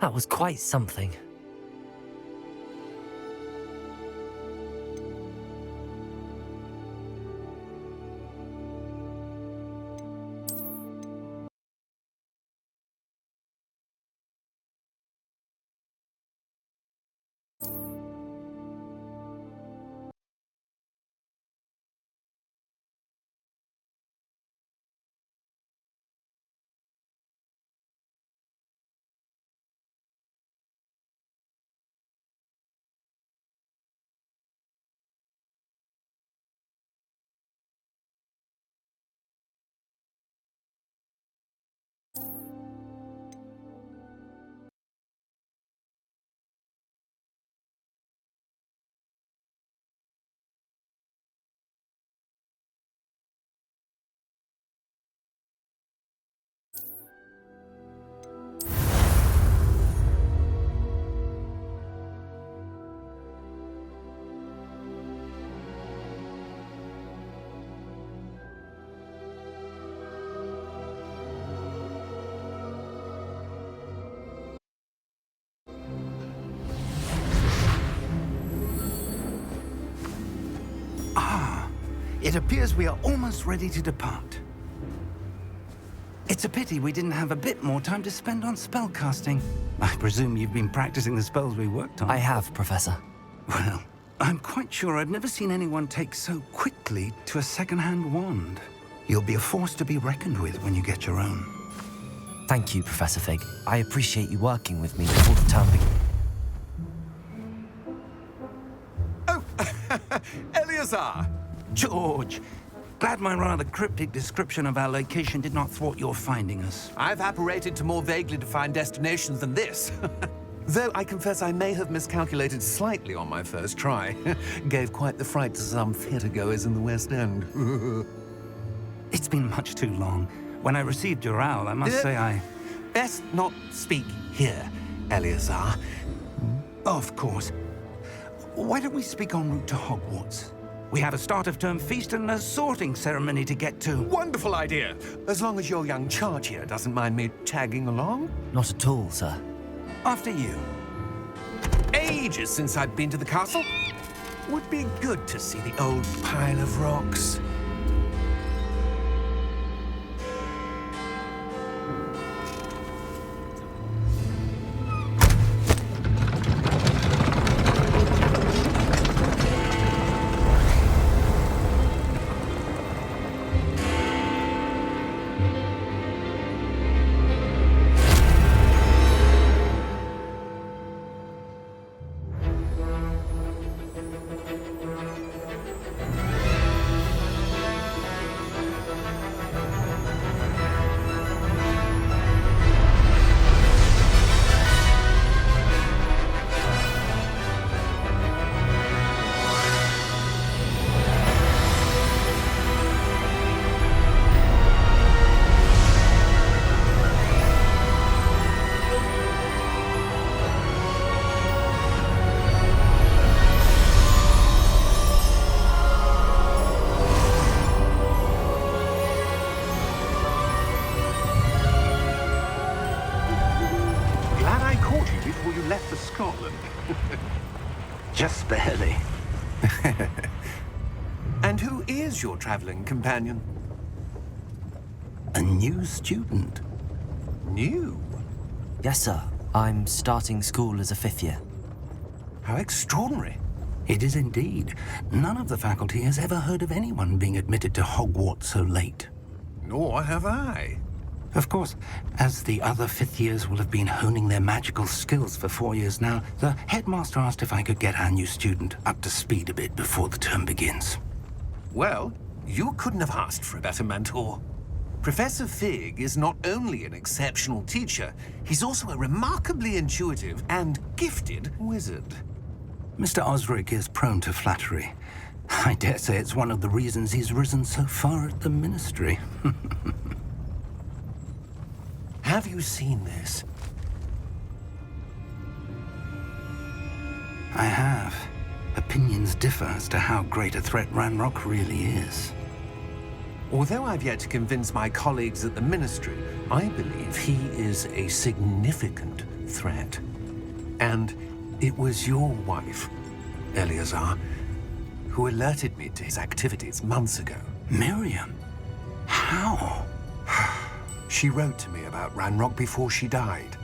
That was quite something. It appears we are almost ready to depart. It's a pity we didn't have a bit more time to spend on spellcasting. I presume you've been practicing the spells we worked on. I have, Professor. Well, I'm quite sure I've never seen anyone take so quickly to a second-hand wand. You'll be a force to be reckoned with when you get your own. Thank you, Professor Fig. I appreciate you working with me before the term begins. Oh, Eleazar! George! Glad my rather cryptic description of our location did not thwart your finding us. I've apparated to more vaguely defined destinations than this. Though I confess I may have miscalculated slightly on my first try. Gave quite the fright to some theatergoers in the West End. It's been much too long. When I received your owl, I must say I... Best not speak here, Eleazar. Of course. Why don't we speak en route to Hogwarts? We have a start-of-term feast and a sorting ceremony to get to. Wonderful idea! As long as your young charge here doesn't mind me tagging along. Not at all, sir. After you. Ages since I've been to the castle. Would be good to see the old pile of rocks. Just barely. And who is your traveling companion? A new student. New? Yes, sir. I'm starting school as a 5th year. How extraordinary. It is indeed. None of the faculty has ever heard of anyone being admitted to Hogwarts so late. Nor have I. Of course, as the other 5th years will have been honing their magical skills for 4 years now, the headmaster asked if I could get our new student up to speed a bit before the term begins. Well, you couldn't have asked for a better mentor. Professor Fig is not only an exceptional teacher, he's also a remarkably intuitive and gifted wizard. Mr. Osric is prone to flattery. I dare say it's one of the reasons he's risen so far at the ministry. Have you seen this? I have. Opinions differ as to how great a threat Ranrock really is. Although I've yet to convince my colleagues at the Ministry, I believe he is a significant threat. And it was your wife, Eleazar, who alerted me to his activities months ago. Miriam? How? She wrote to me about Ranrock before she died,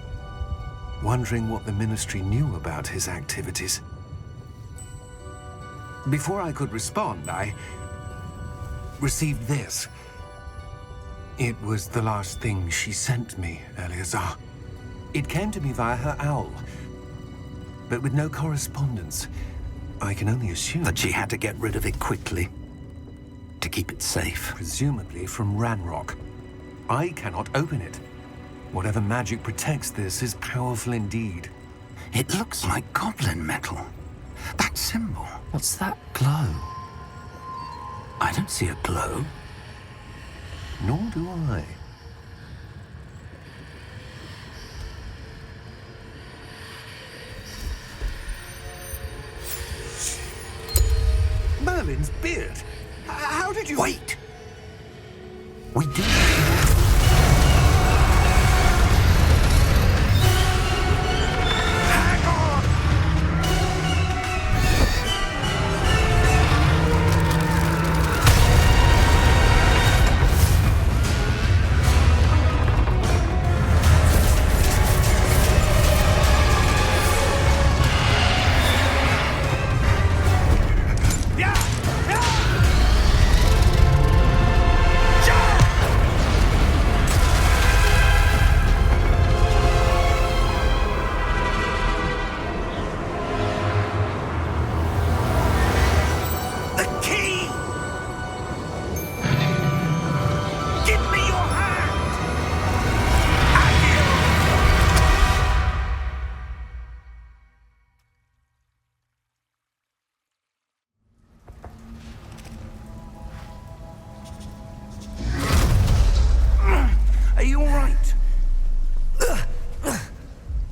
wondering what the Ministry knew about his activities. Before I could respond, I received this. It was the last thing she sent me, Eleazar. It came to me via her owl, but with no correspondence. I can only assume That she had to get rid of it quickly to keep it safe. presumably from Ranrock. I cannot open it. Whatever magic protects this is powerful indeed. It looks like goblin metal. That symbol. What's that glow? I don't see a glow. Nor do I. Merlin's beard! How did you... Wait! We do.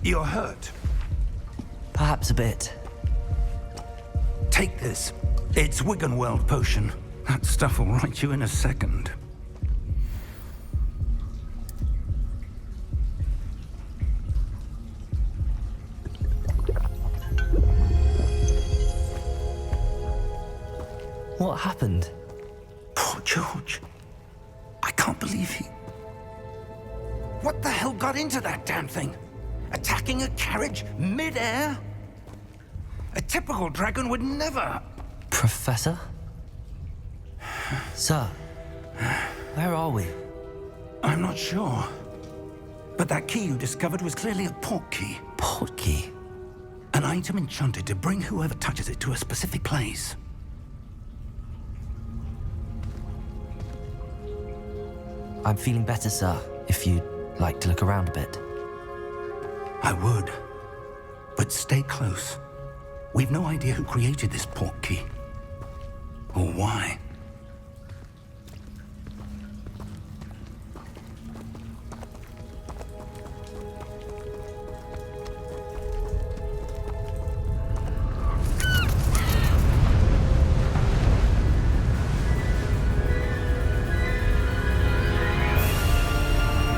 You're hurt. Perhaps a bit. Take this. It's Wiggenweld potion. That stuff will right you in a second. What happened? Poor George. I can't believe he... What the hell got into that damn thing? Attacking a carriage mid-air? A typical dragon would never... Professor? Sir, where are we? I'm not sure. But that key you discovered was clearly a port key. Port key? An item enchanted to bring whoever touches it to a specific place. I'm feeling better, sir, if you'd like to look around a bit. I would. But stay close. We've no idea who created this port key. Or why.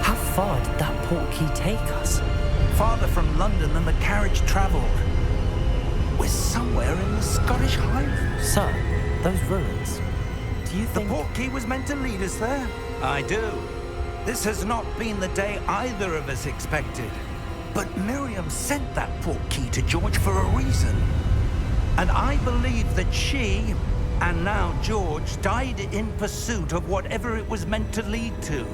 How far did that port key take us? Farther from London than the carriage travelled. We're somewhere in the Scottish Highlands. Sir, those ruins. Do you The think... port key was meant to lead us there? I do. This has not been the day either of us expected. But Miriam sent that port key to George for a reason. And I believe that she, and now George, died in pursuit of whatever it was meant to lead to.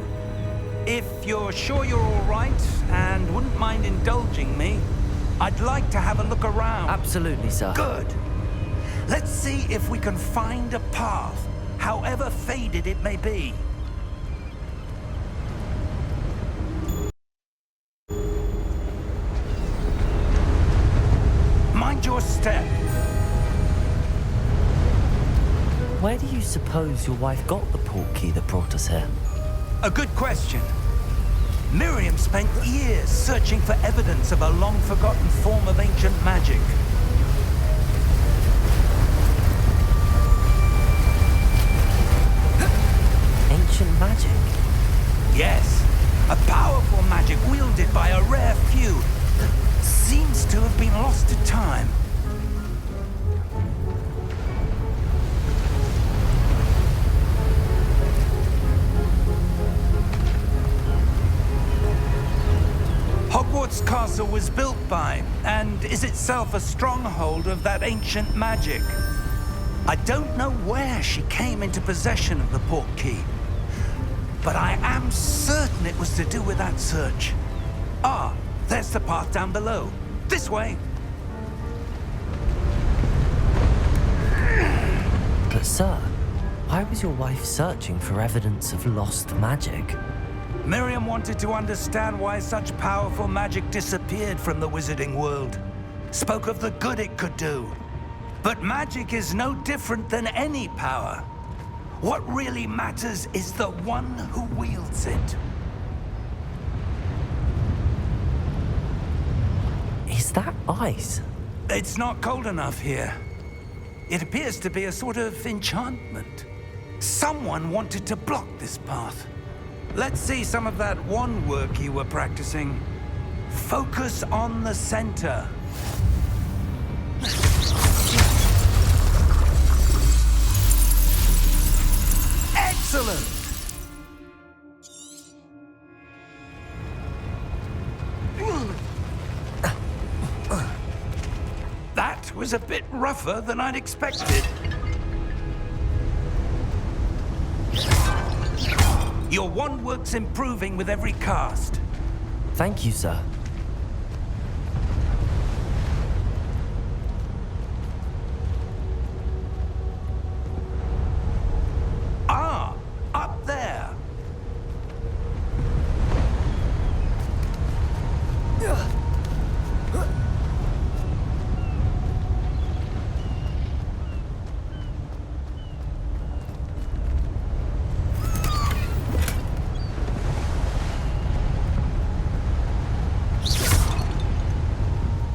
If you're sure you're all right and wouldn't mind indulging me, I'd like to have a look around. Absolutely, sir. Good. Let's see if we can find a path, however faded it may be. Mind your step. Where do you suppose your wife got the port key that brought us here? A good question. Miriam spent years searching for evidence of a long-forgotten form of ancient magic. Yes, a powerful magic wielded by a rare few that seems to have been lost to time. Hogwarts Castle was built by, and is itself a stronghold of that ancient magic. I don't know where she came into possession of the portkey, but I am certain it was to do with that search. Ah, there's the path down below. This way. But sir, why was your wife searching for evidence of lost magic? Miriam wanted to understand why such powerful magic disappeared from the wizarding world. Spoke of the good it could do. But magic is no different than any power. What really matters is the one who wields it. Is that ice? It's not cold enough here. It appears to be a sort of enchantment. Someone wanted to block this path. Let's see some of that wand work you were practicing. Focus on the center. Excellent! That was a bit rougher than I'd expected. Your wand work's improving with every cast. Thank you, sir. Ah, up there.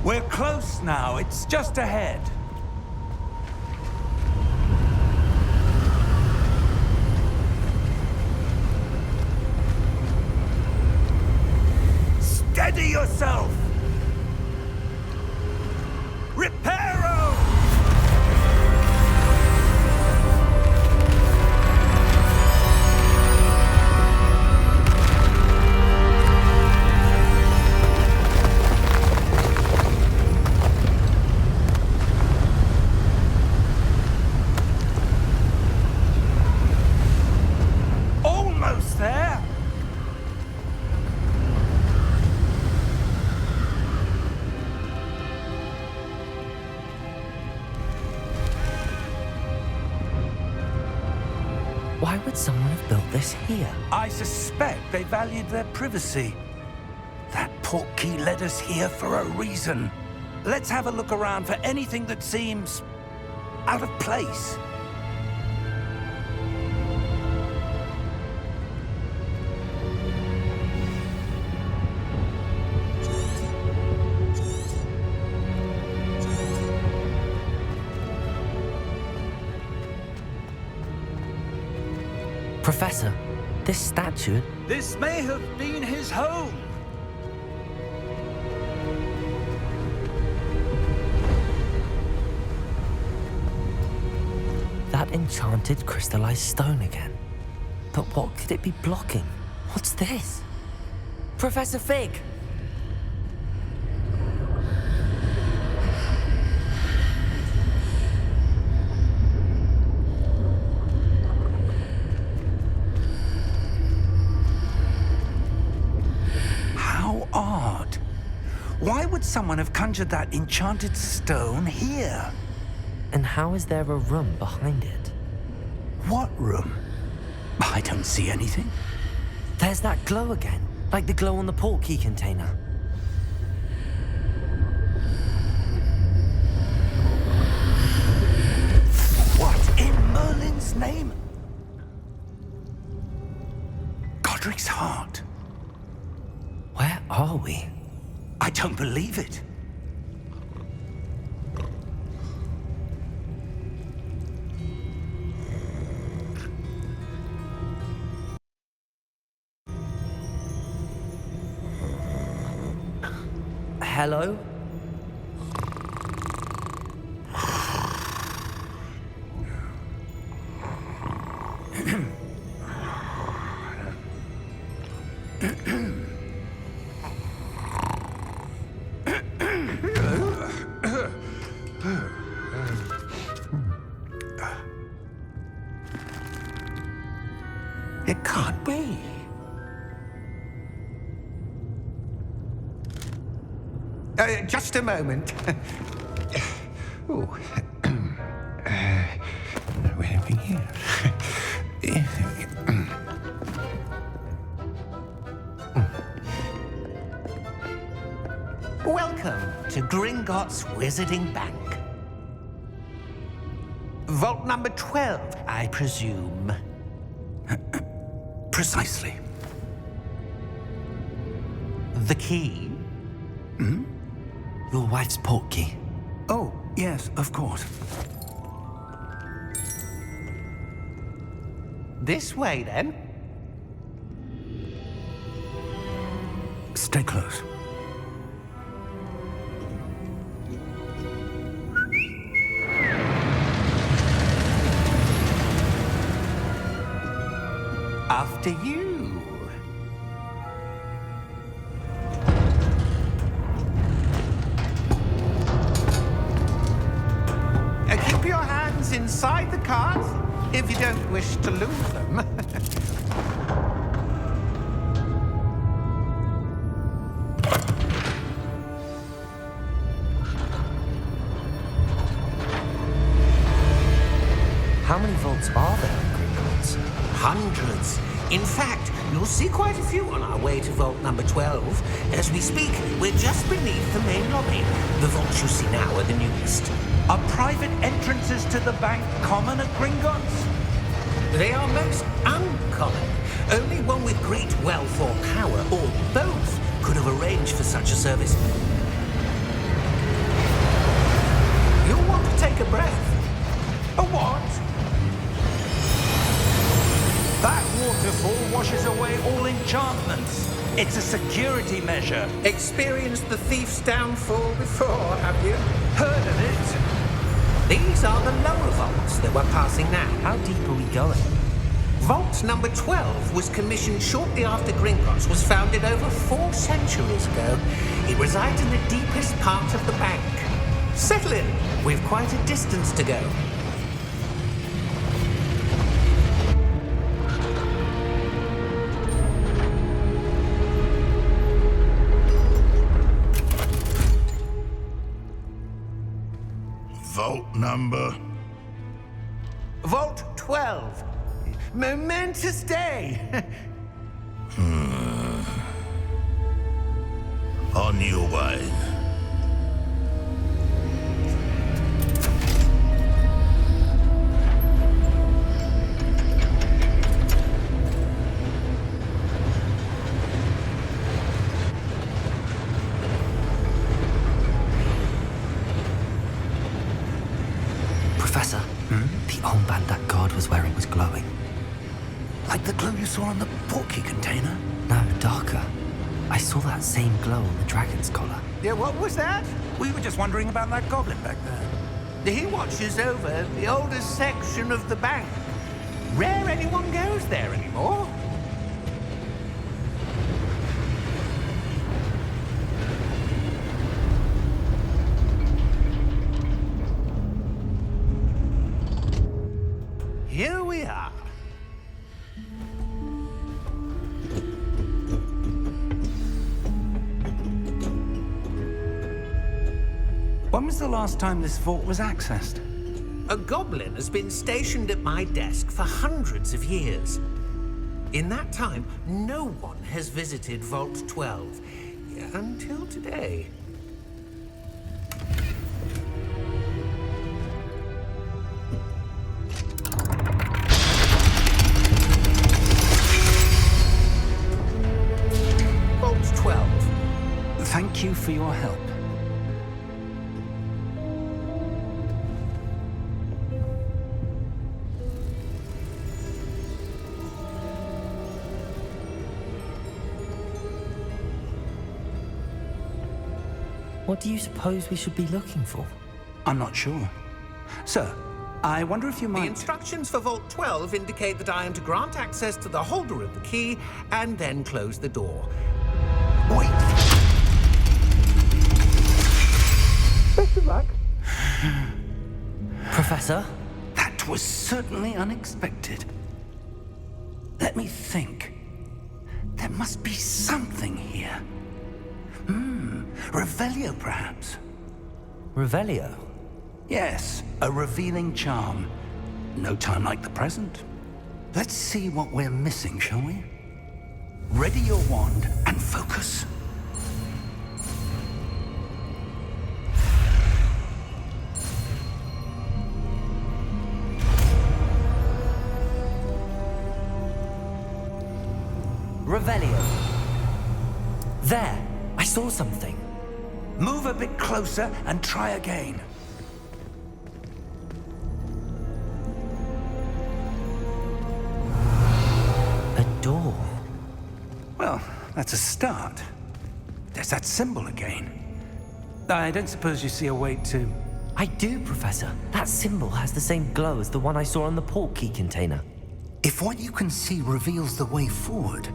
We're close now. It's just ahead. Steady yourself! Reparo! Almost there! Why would someone have built this here? I suspect they valued their privacy. That portkey led us here for a reason. Let's have a look around for anything that seems out of place. Professor, this statue... This may have been his home. That enchanted crystallized stone again. But what could it be blocking? What's this? Professor Fig! How odd. Why would someone have conjured that enchanted stone here? And how is there a room behind it? What room? I don't see anything. There's that glow again, like the glow on the portkey container. What in Merlin's name? Godric's heart. Where are we? I don't believe it. hello? It can't be. Just a moment. Oh. Where are we here? Welcome to Gringotts Wizarding Bank. Vault number 12, I presume. Precisely. The key? Your wife's portkey. Oh, yes, of course. This way, then. Stay close. After you. Keep your hands inside the cards if you don't wish to lose them. How many vaults are there in Gringotts? Hundreds. In fact, you'll see quite a few on our way to vault number 12. As we speak, we're just beneath the main lobby. The vaults you see now are the newest. Are private entrances to the bank common at Gringotts? They are most uncommon. Only one with great wealth or power, or both, could have arranged for such a service. You'll want to take a breath. A what? That waterfall washes away all enchantments. It's a security measure. Experienced the thief's downfall before, have you? Heard of it? These are the lower vaults that we're passing now. How deep are we going? Vault number 12 was commissioned shortly after Gringotts was founded over 4 centuries ago. It resides in the deepest part of the bank. Settle in. We've quite a distance to go. Vault number? Vault 12. Momentous day. On your way. Professor, the armband that guard was wearing was glowing. Like the glow you saw on the portkey container? No, darker. I saw that same glow on the dragon's collar. Yeah, what was that? We were just wondering about that goblin back there. He watches over the oldest section of the bank. Rare anyone goes there anymore. Here we are. When was the last time this vault was accessed? A goblin has been stationed at my desk for hundreds of years. In that time, no one has visited Vault 12 until today. Vault 12. Thank you for your help. What do you suppose we should be looking for? I'm not sure. Sir, I wonder if you The might... instructions for Vault 12 indicate that I am to grant access to the holder of the key and then close the door. Wait! Best of luck. Professor? That was certainly unexpected. Let me think. There must be something here. Revelio, perhaps? Revelio? Yes, a revealing charm. No time like the present. Let's see what we're missing, shall we? Ready your wand and focus. Revelio. There! I saw something. Move a bit closer and try again. A door. Well, that's a start. There's that symbol again. I don't suppose you see a way to... I do, Professor. That symbol has the same glow as the one I saw on the port key container. If what you can see reveals the way forward,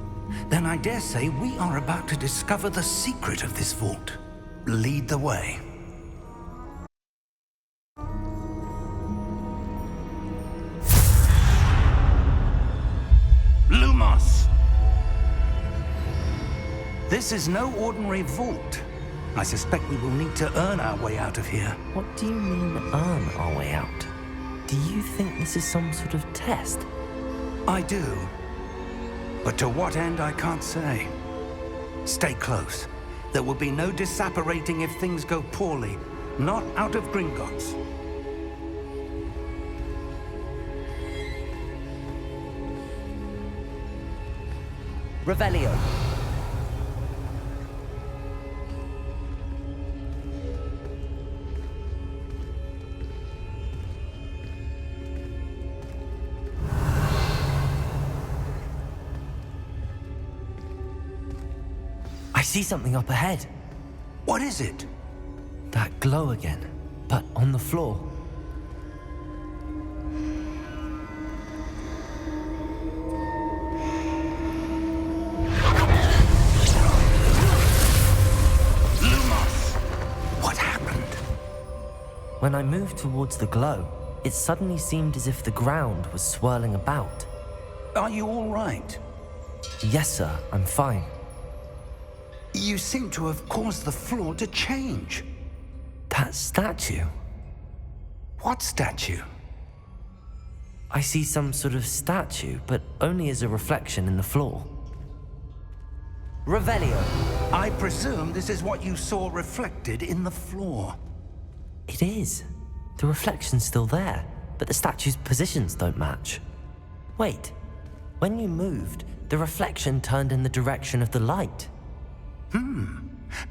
then I dare say we are about to discover the secret of this vault. Lead the way. Lumos! This is no ordinary vault. I suspect we will need to earn our way out of here. What do you mean, earn our way out? Do you think this is some sort of test? I do. But to what end, I can't say. Stay close. There will be no disapparating if things go poorly. Not out of Gringotts. Revelio. I see something up ahead. What is it? That glow again, but on the floor. Lumos! What happened? When I moved towards the glow, it suddenly seemed as if the ground was swirling about. Are you all right? Yes, sir, I'm fine. You seem to have caused the floor to change. That statue. What statue? I see some sort of statue, but only as a reflection in the floor. Revelio. I presume this is what you saw reflected in the floor. It is. The reflection's still there, but the statue's positions don't match. Wait. When you moved, the reflection turned in the direction of the light.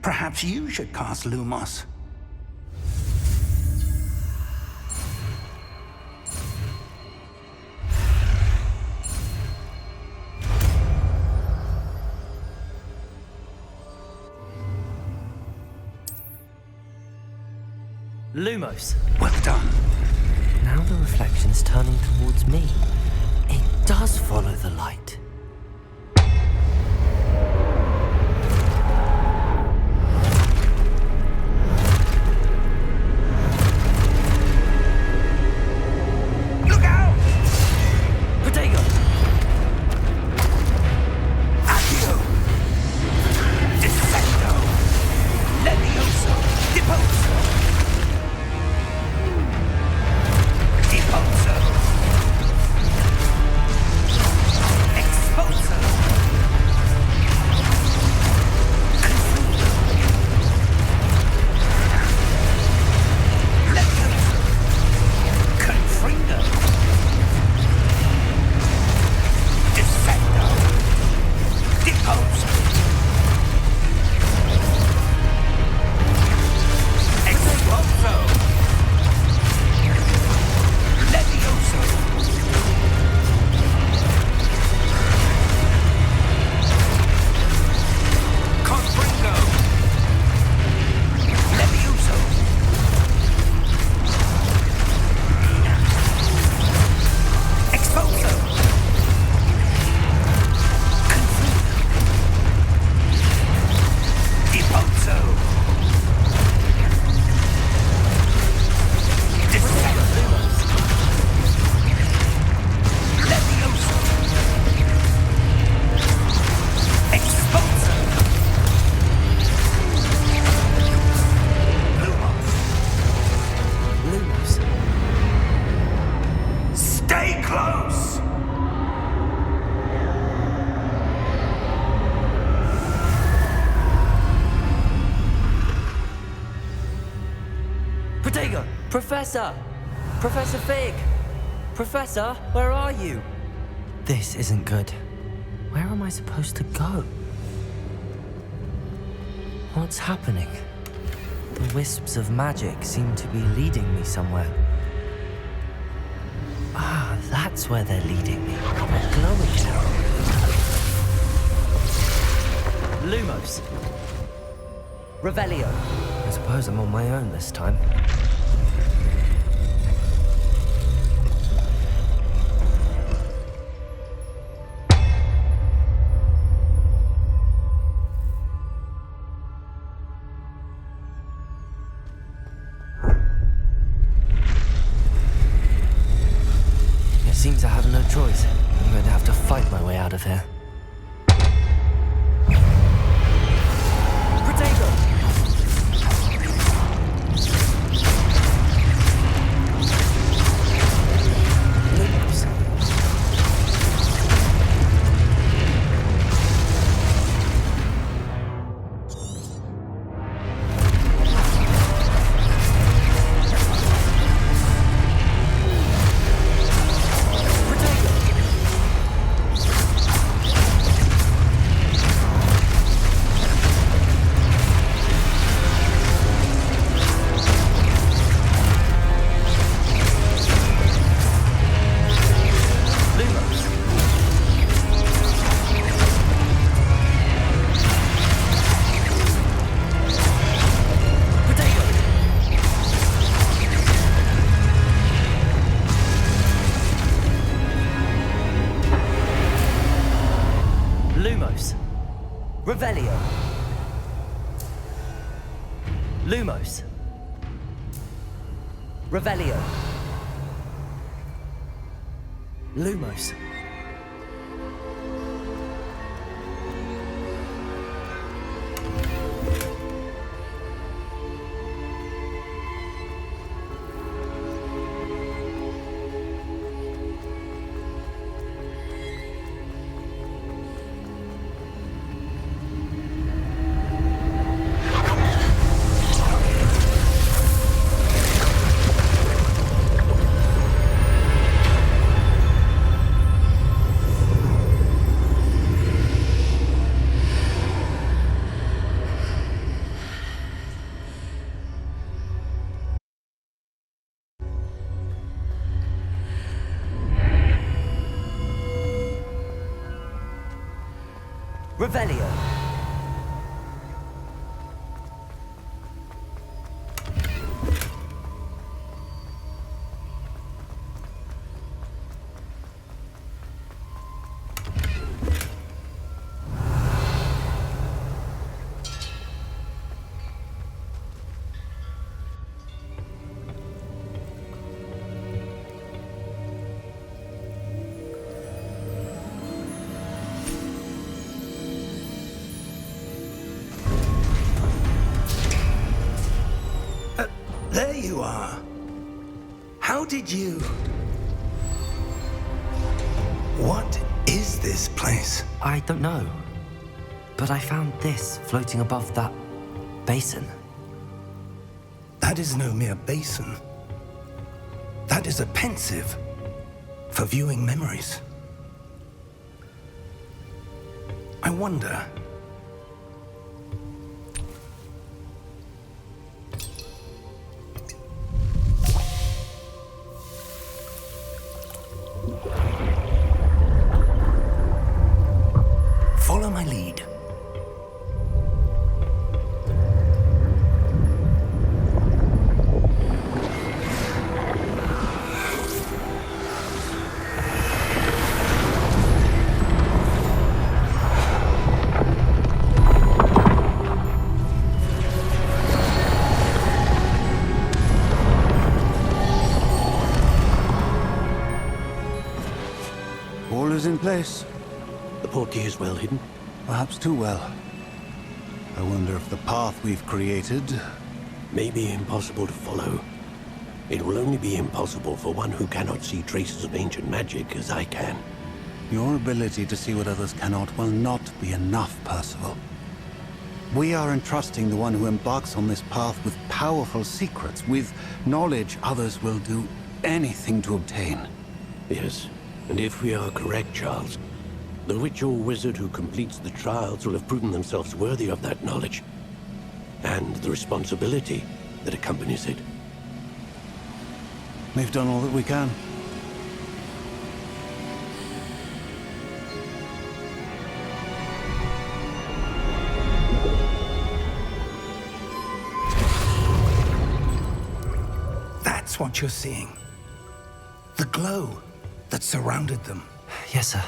Perhaps you should cast Lumos. Lumos. Well done. Now the reflection's turning towards me. It does follow the light. Look out! Protego! Accio! Descendo! Levioso! Deposo! Deposo! Professor! Professor Fig! Professor, where are you? This isn't good. Where am I supposed to go? What's happening? The wisps of magic seem to be leading me somewhere. Ah, that's where they're leading me. A glowing arrow. Lumos. Revelio. I suppose I'm on my own this time. Seems I have no choice. I'm going to have to fight my way out of here. Potato! Lumos. Lumos. Revelio. Lumos. Revelio. Lumos. Revelio. There you are. How did you... What is this place? I don't know. But I found this floating above that basin. That is no mere basin. That is a pensive for viewing memories. I wonder... Follow my lead. All is in place. The portkey is well hidden. Perhaps too well. I wonder if the path we've created... May be impossible to follow. It will only be impossible for one who cannot see traces of ancient magic as I can. Your ability to see what others cannot will not be enough, Percival. We are entrusting the one who embarks on this path with powerful secrets, with knowledge others will do anything to obtain. Yes, and if we are correct, Charles, the witch or wizard who completes the trials will have proven themselves worthy of that knowledge, and the responsibility that accompanies it. We've done all that we can. That's what you're seeing. The glow that surrounded them. Yes, sir.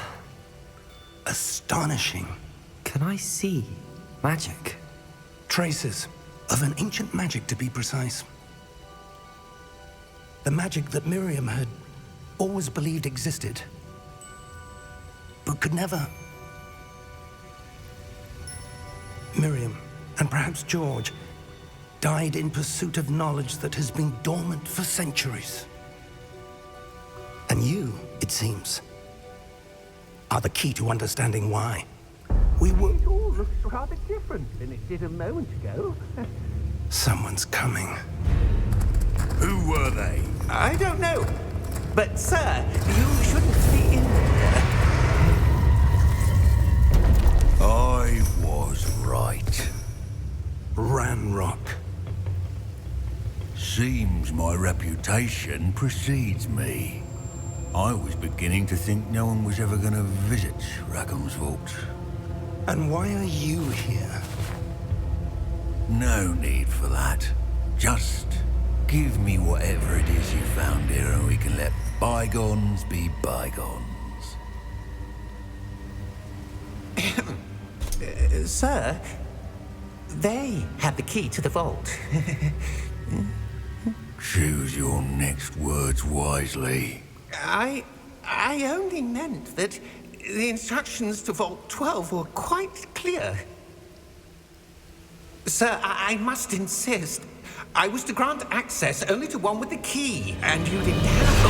Astonishing. Can I see magic? Traces of an ancient magic, to be precise. The magic that Miriam had always believed existed, but could never. Miriam, and perhaps George, died in pursuit of knowledge that has been dormant for centuries. And you, it seems, are the key to understanding why. We were... It all looks rather different than it did a moment ago. Someone's coming. Who were they? I don't know. But, sir, you shouldn't be in there. I was right. Ranrock. Seems my reputation precedes me. I was beginning to think no one was ever going to visit Rackham's vault. And why are you here? No need for that. Just give me whatever it is you found here and we can let bygones be bygones. Sir, they have the key to the vault. Choose your next words wisely. I only meant that the instructions to Vault 12 were quite clear. Sir, I must insist. I was to grant access only to one with the key, and you didn't have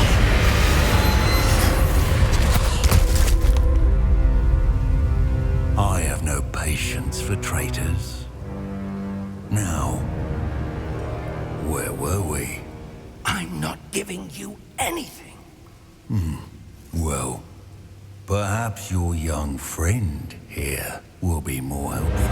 it. I have no patience for traitors. Now, where were we? I'm not giving you anything. Well, perhaps your young friend here will be more helpful.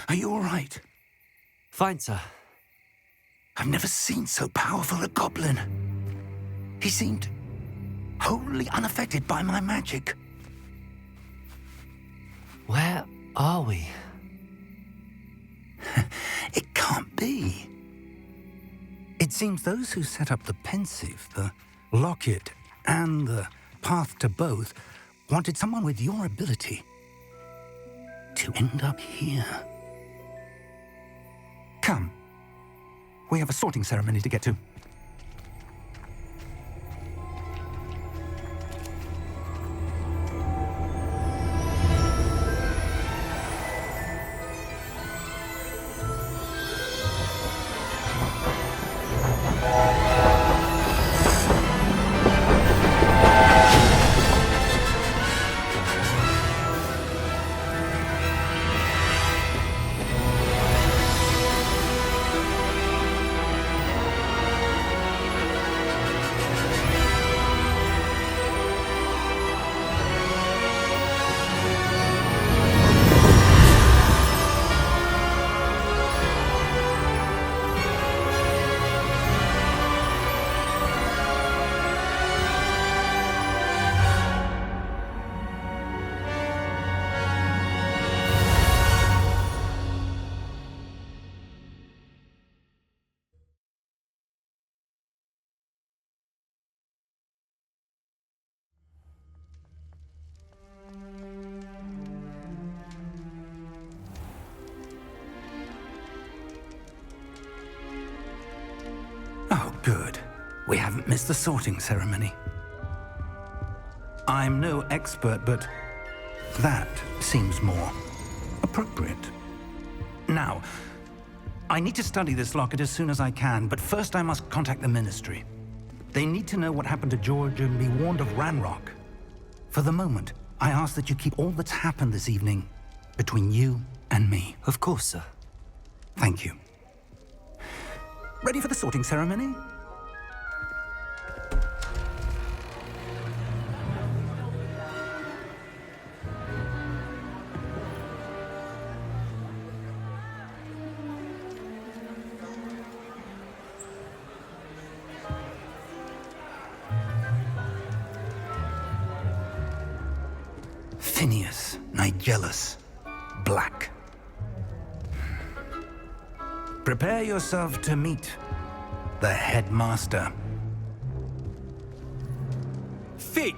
Are you all right? Fine, sir. I've never seen so powerful a goblin. He seemed wholly unaffected by my magic. Where are we? It can't be. It seems those who set up the pensive, the locket, and the path to both wanted someone with your ability to end up here. Come. We have a sorting ceremony to get to. Good. We haven't missed the sorting ceremony. I'm no expert, but that seems more appropriate. Now, I need to study this locket as soon as I can, but first I must contact the Ministry. They need to know what happened to George and be warned of Ranrock. For the moment, I ask that you keep all that's happened this evening between you and me. Of course, sir. Thank you. Ready for the sorting ceremony? Phineas, Nigellus, Black. Prepare yourself to meet the headmaster. Fig,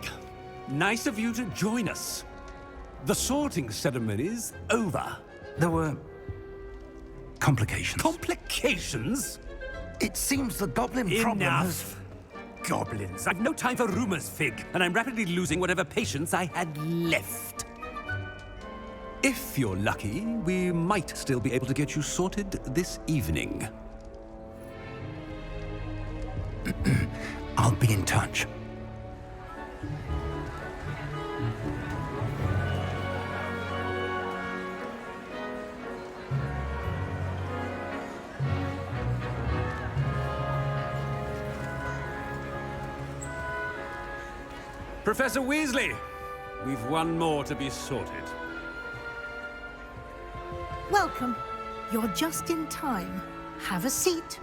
nice of you to join us. The sorting ceremony's over. There were complications. Complications? It seems the goblin problem has... Enough. Goblins. I've no time for rumors, Fig, and I'm rapidly losing whatever patience I had left. If you're lucky, we might still be able to get you sorted this evening. I'll be in touch. Professor Weasley, we've one more to be sorted. Welcome. You're just in time. Have a seat.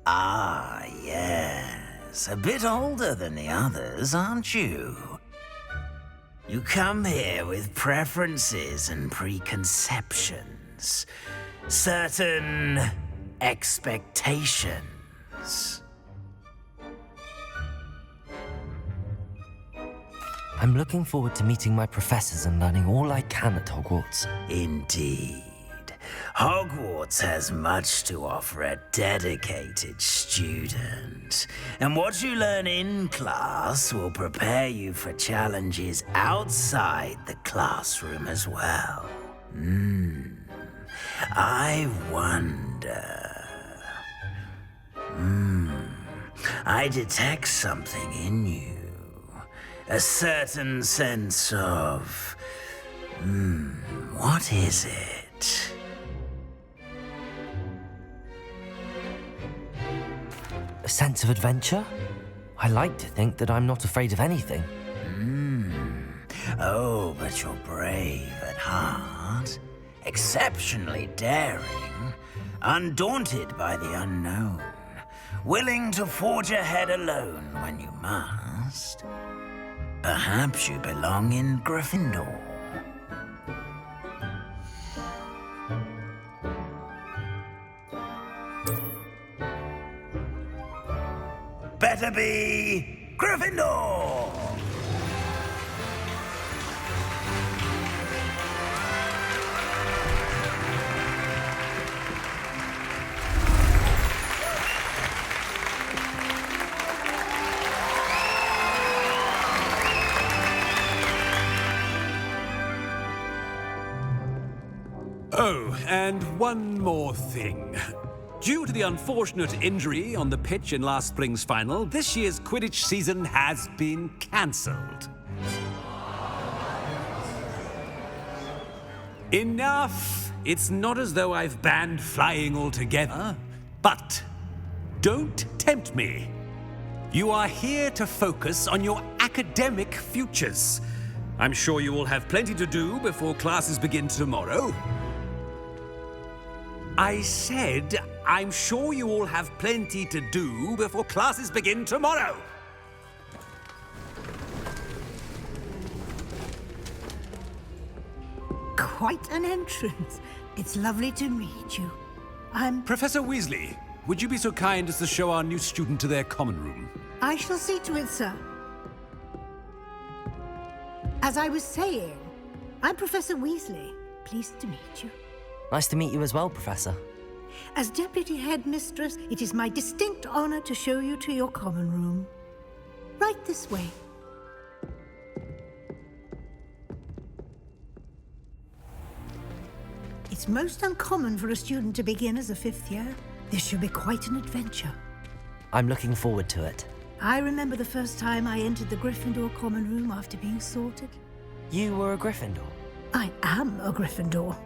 Ah, yes. A bit older than the others, aren't you? You come here with preferences and preconceptions. Certain expectations. I'm looking forward to meeting my professors and learning all I can at Hogwarts. Indeed. Hogwarts has much to offer a dedicated student. And what you learn in class will prepare you for challenges outside the classroom as well. I wonder... I detect something in you. A certain sense of... what is it? A sense of adventure? I like to think that I'm not afraid of anything. Oh, but you're brave at heart. Exceptionally daring. Undaunted by the unknown. Willing to forge ahead alone when you must. Perhaps you belong in Gryffindor. Better be Gryffindor! Oh, and one more thing. Due to the unfortunate injury on the pitch in last spring's final, this year's Quidditch season has been cancelled. Enough! It's not as though I've banned flying altogether, but don't tempt me. You are here to focus on your academic futures. I'm sure you will have plenty to do before classes begin tomorrow. I said, I'm sure you all have plenty to do before classes begin tomorrow. Quite an entrance. It's lovely to meet you. I'm... Professor Weasley, would you be so kind as to show our new student to their common room? I shall see to it, sir. As I was saying, I'm Professor Weasley. Pleased to meet you. Nice to meet you as well, Professor. As Deputy Headmistress, it is my distinct honor to show you to your common room. Right this way. It's most uncommon for a student to begin as a fifth year. This should be quite an adventure. I'm looking forward to it. I remember the first time I entered the Gryffindor common room after being sorted. You were a Gryffindor? I am a Gryffindor.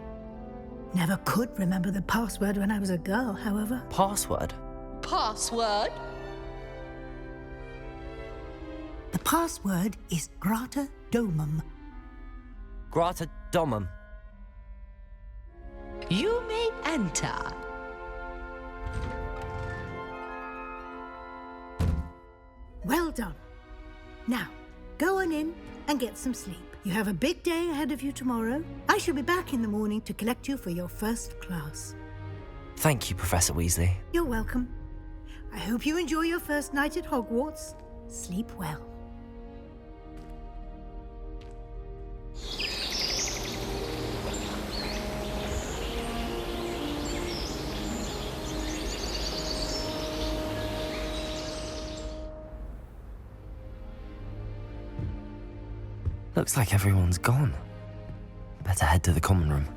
Never could remember the password when I was a girl, however. Password? Password? The password is Grata Domum. Grata Domum. You may enter. Well done. Now, go on in and get some sleep. You have a big day ahead of you tomorrow. I shall be back in the morning to collect you for your first class. Thank you, Professor Weasley. You're welcome. I hope you enjoy your first night at Hogwarts. Sleep well. Looks like everyone's gone. Better head to the common room.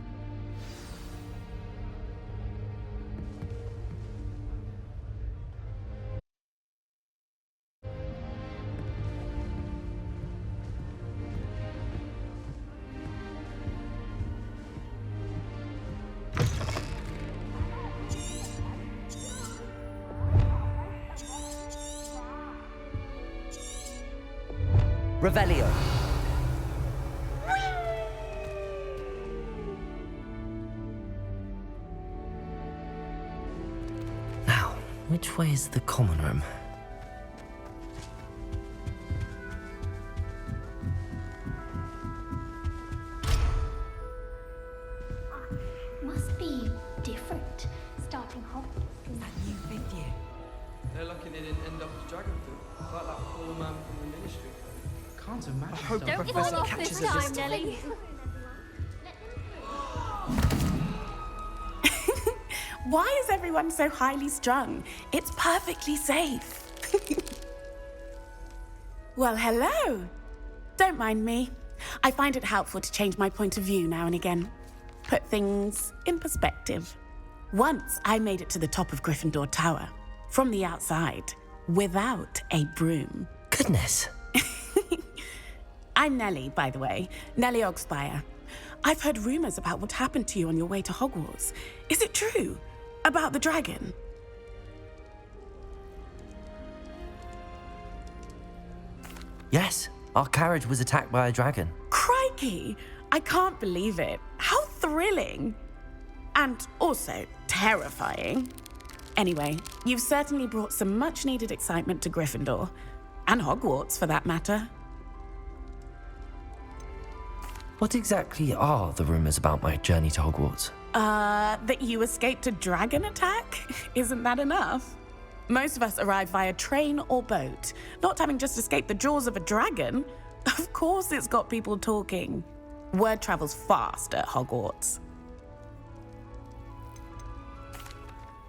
Revelio. Which way is the common room? Must be different, starting Hogwarts. That new fifth year. They're lucky they didn't end up with dragon food, like that poor man from the ministry. Can't imagine. Don't fall off this time, Nelly. Why is everyone so highly strung? It's perfectly safe. Well, hello. Don't mind me. I find it helpful to change my point of view now and again. Put things in perspective. Once I made it to the top of Gryffindor Tower, from the outside, without a broom. Goodness. I'm Nellie, by the way. Nellie Ogspire. I've heard rumors about what happened to you on your way to Hogwarts. Is it true? About the dragon? Yes, our carriage was attacked by a dragon. Crikey! I can't believe it. How thrilling! And also terrifying. Anyway, you've certainly brought some much-needed excitement to Gryffindor. And Hogwarts, for that matter. What exactly are the rumors about my journey to Hogwarts? That you escaped a dragon attack? Isn't that enough? Most of us arrive via train or boat, not having just escaped the jaws of a dragon. Of course it's got people talking. Word travels fast at Hogwarts.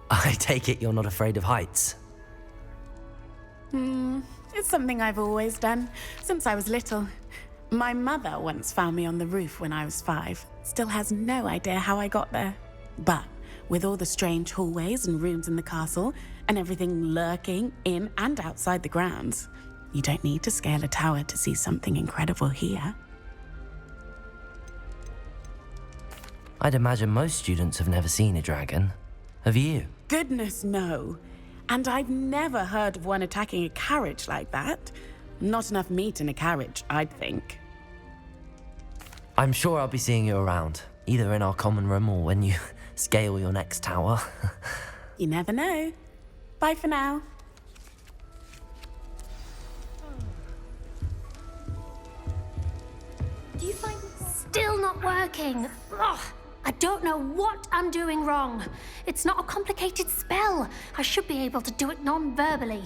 I take it you're not afraid of heights. It's something I've always done, since I was little. My mother once found me on the roof when I was 5. Still has no idea how I got there. But with all the strange hallways and rooms in the castle, and everything lurking in and outside the grounds, you don't need to scale a tower to see something incredible here. I'd imagine most students have never seen a dragon. Have you? Goodness, no. And I've never heard of one attacking a carriage like that. Not enough meat in a carriage, I'd think. I'm sure I'll be seeing you around, either in our common room or when you scale your next tower. You never know. Bye for now. Do you find still not working? Ugh, I don't know what I'm doing wrong. It's not a complicated spell. I should be able to do it non-verbally.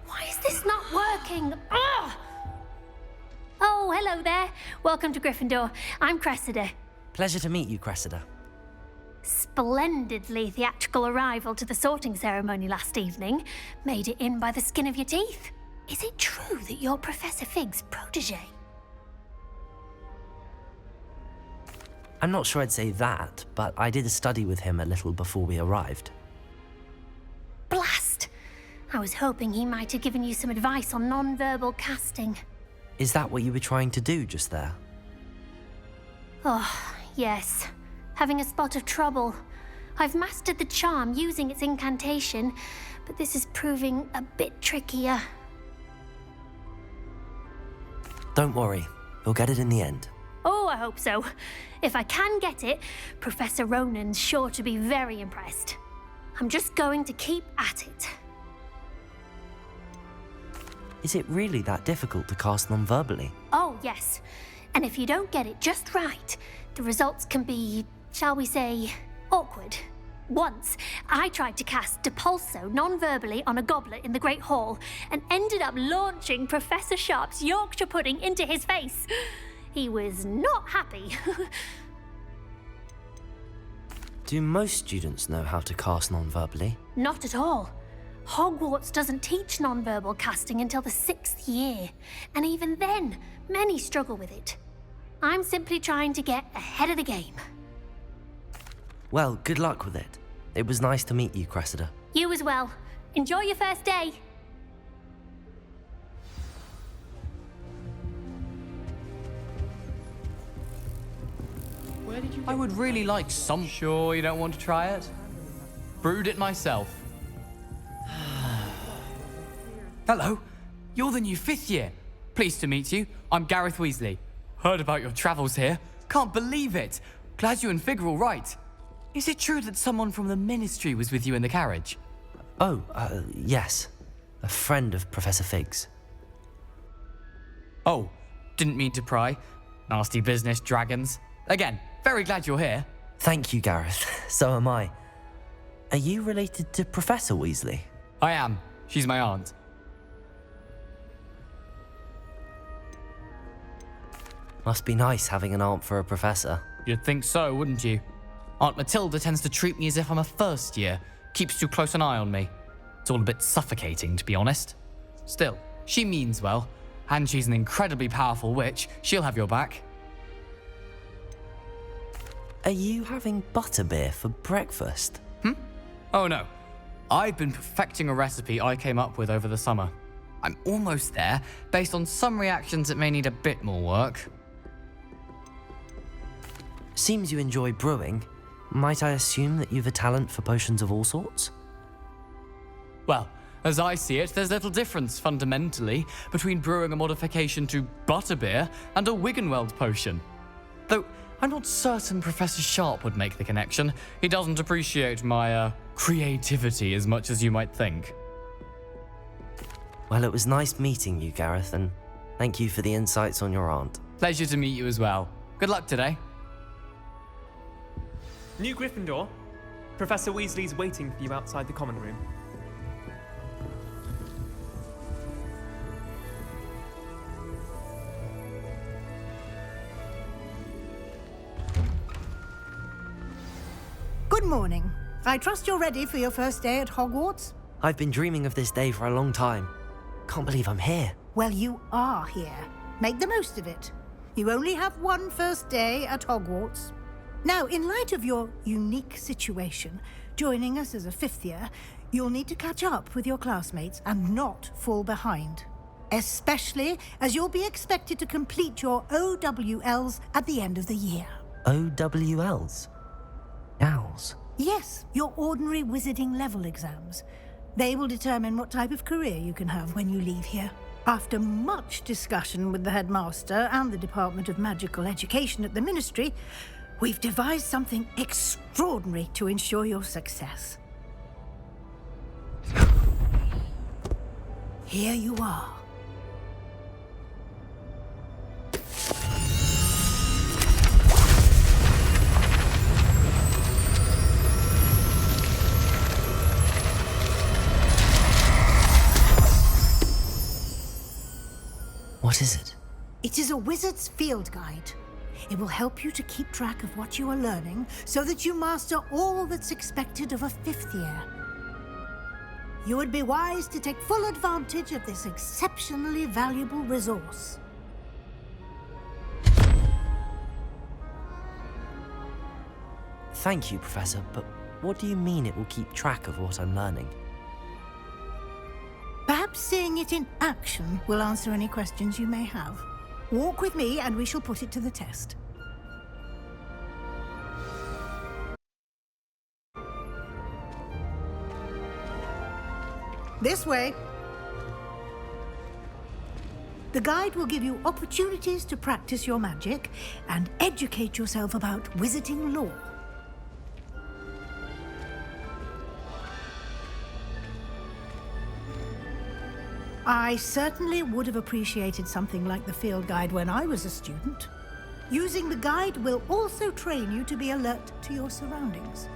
Why is this not working? Ugh! Oh, hello there. Welcome to Gryffindor. I'm Cressida. Pleasure to meet you, Cressida. Splendidly theatrical arrival to the sorting ceremony last evening. Made it in by the skin of your teeth. Is it true that you're Professor Fig's protege? I'm not sure I'd say that, but I did study with him a little before we arrived. Blast! I was hoping he might have given you some advice on non-verbal casting. Is that what you were trying to do just there? Oh, yes. Having a spot of trouble. I've mastered the charm using its incantation, but this is proving a bit trickier. Don't worry, you'll get it in the end. Oh, I hope so. If I can get it, Professor Ronan's sure to be very impressed. I'm just going to keep at it. Is it really that difficult to cast non-verbally? Oh, yes. And if you don't get it just right, the results can be, shall we say, awkward. Once, I tried to cast Depulso non-verbally on a goblet in the Great Hall and ended up launching Professor Sharp's Yorkshire pudding into his face. He was not happy. Do most students know how to cast non-verbally? Not at all. Hogwarts doesn't teach non-verbal casting until the 6th year, and even then, many struggle with it. I'm simply trying to get ahead of the game. Well, good luck with it. It was nice to meet you, Cressida. You as well. Enjoy your first day. Where did you I would really like some... Sure you don't want to try it? Brewed it myself. Hello, you're the new 5th year. Pleased to meet you. I'm Gareth Weasley. Heard about your travels here. Can't believe it. Glad you and Fig are all right. Is it true that someone from the Ministry was with you in the carriage? Oh, yes. A friend of Professor Fig's. Oh, didn't mean to pry. Nasty business, dragons. Again, very glad you're here. Thank you, Gareth. So am I. Are you related to Professor Weasley? I am. She's my aunt. Must be nice having an aunt for a professor. You'd think so, wouldn't you? Aunt Matilda tends to treat me as if I'm a first year. Keeps too close an eye on me. It's all a bit suffocating, to be honest. Still, she means well. And she's an incredibly powerful witch. She'll have your back. Are you having butterbeer for breakfast? Oh no. I've been perfecting a recipe I came up with over the summer. I'm almost there, based on some reactions that may need a bit more work. Seems you enjoy brewing. Might I assume that you've a talent for potions of all sorts? Well, as I see it, there's little difference, fundamentally, between brewing a modification to butterbeer and a Wiggenweld potion. Though, I'm not certain Professor Sharp would make the connection. He doesn't appreciate my, creativity as much as you might think. Well, it was nice meeting you, Gareth, and thank you for the insights on your aunt. Pleasure to meet you as well. Good luck today. New Gryffindor, Professor Weasley's waiting for you outside the common room. Good morning. I trust you're ready for your first day at Hogwarts? I've been dreaming of this day for a long time. Can't believe I'm here. Well, you are here. Make the most of it. You only have one first day at Hogwarts. Now, in light of your unique situation, joining us as a 5th year, you'll need to catch up with your classmates and not fall behind. Especially as you'll be expected to complete your OWLs at the end of the year. OWLs? Owls? Yes, your ordinary wizarding level exams. They will determine what type of career you can have when you leave here. After much discussion with the headmaster and the Department of Magical Education at the Ministry, we've devised something extraordinary to ensure your success. Here you are. What is it? It is a wizard's field guide. It will help you to keep track of what you are learning so that you master all that's expected of a 5th year. You would be wise to take full advantage of this exceptionally valuable resource. Thank you, Professor, but what do you mean it will keep track of what I'm learning? Perhaps seeing it in action will answer any questions you may have. Walk with me and we shall put it to the test. This way. The guide will give you opportunities to practice your magic and educate yourself about wizarding lore. I certainly would have appreciated something like the field guide when I was a student. Using the guide will also train you to be alert to your surroundings.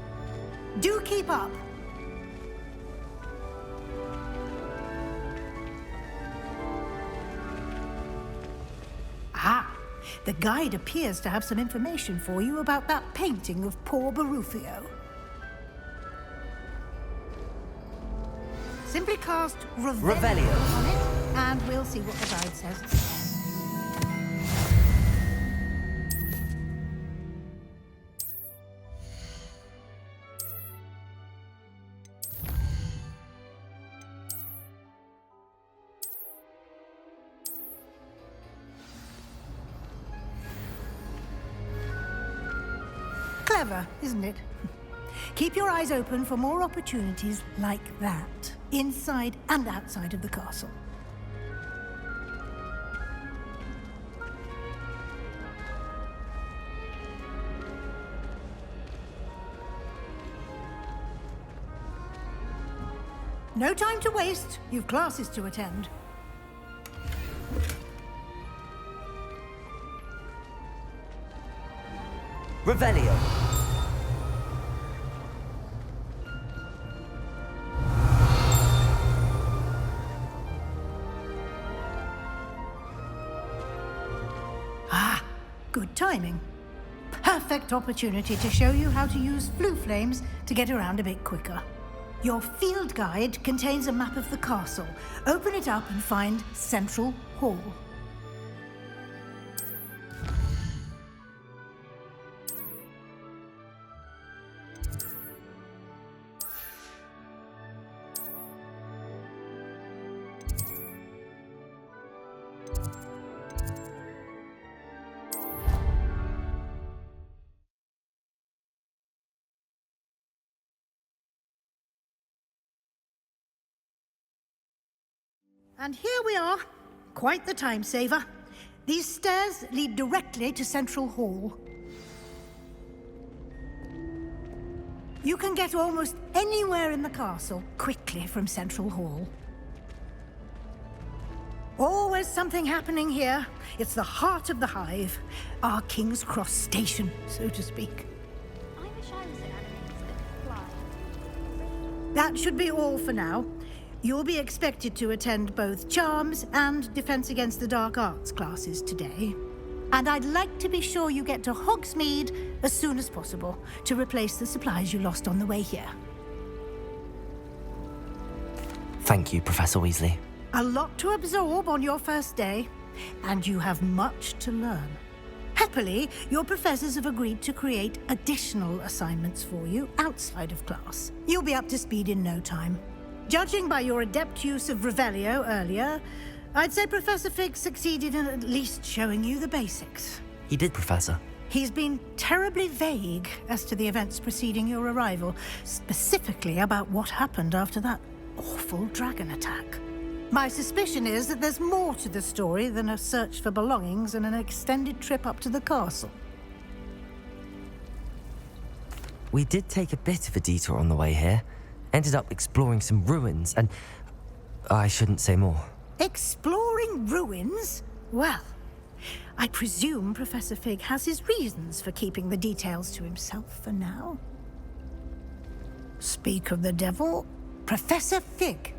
Do keep up! Ah, the guide appears to have some information for you about that painting of poor Barufio. Simply cast Revelio on it, and we'll see what the guide says. Clever, isn't it? Keep your eyes open for more opportunities like that, inside and outside of the castle. No time to waste. You've classes to attend. Revelio. Ah, good timing. Perfect opportunity to show you how to use flue flames to get around a bit quicker. Your field guide contains a map of the castle. Open it up and find Central Hall. And here we are. Quite the time saver. These stairs lead directly to Central Hall. You can get almost anywhere in the castle quickly from Central Hall. Always something happening here. It's the heart of the hive. Our King's Cross station, so to speak. I wish I was an animator that could fly. That should be all for now. You'll be expected to attend both Charms and Defense Against the Dark Arts classes today. And I'd like to be sure you get to Hogsmeade as soon as possible to replace the supplies you lost on the way here. Thank you, Professor Weasley. A lot to absorb on your first day, and you have much to learn. Happily, your professors have agreed to create additional assignments for you outside of class. You'll be up to speed in no time. Judging by your adept use of Revelio earlier, I'd say Professor Fig succeeded in at least showing you the basics. He did, Professor. He's been terribly vague as to the events preceding your arrival, specifically about what happened after that awful dragon attack. My suspicion is that there's more to the story than a search for belongings and an extended trip up to the castle. We did take a bit of a detour on the way here. Ended up exploring some ruins, and I shouldn't say more. Exploring ruins? Well, I presume Professor Fig has his reasons for keeping the details to himself for now. Speak of the devil, Professor Fig.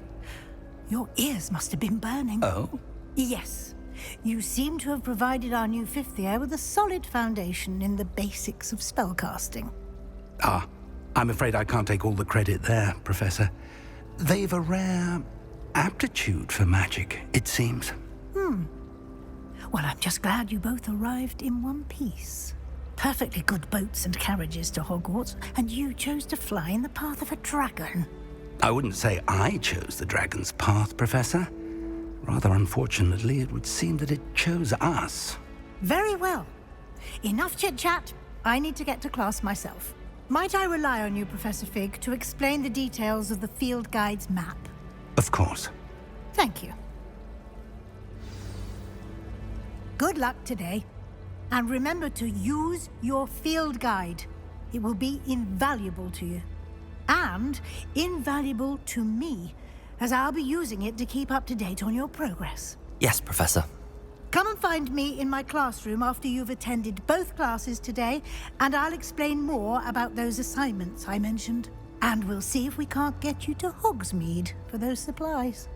Your ears must have been burning. Oh? Yes. You seem to have provided our new fifth year with a solid foundation in the basics of spellcasting. Ah, I'm afraid I can't take all the credit there, Professor. They've a rare aptitude for magic, it seems. Well, I'm just glad you both arrived in one piece. Perfectly good boats and carriages to Hogwarts, and you chose to fly in the path of a dragon. I wouldn't say I chose the dragon's path, Professor. Rather unfortunately, it would seem that it chose us. Very well. Enough chit-chat. I need to get to class myself. Might I rely on you, Professor Fig, to explain the details of the field guide's map? Of course. Thank you. Good luck today. And remember to use your field guide. It will be invaluable to you. And invaluable to me, as I'll be using it to keep up to date on your progress. Yes, Professor. Come and find me in my classroom after you've attended both classes today, and I'll explain more about those assignments I mentioned. And we'll see if we can't get you to Hogsmeade for those supplies.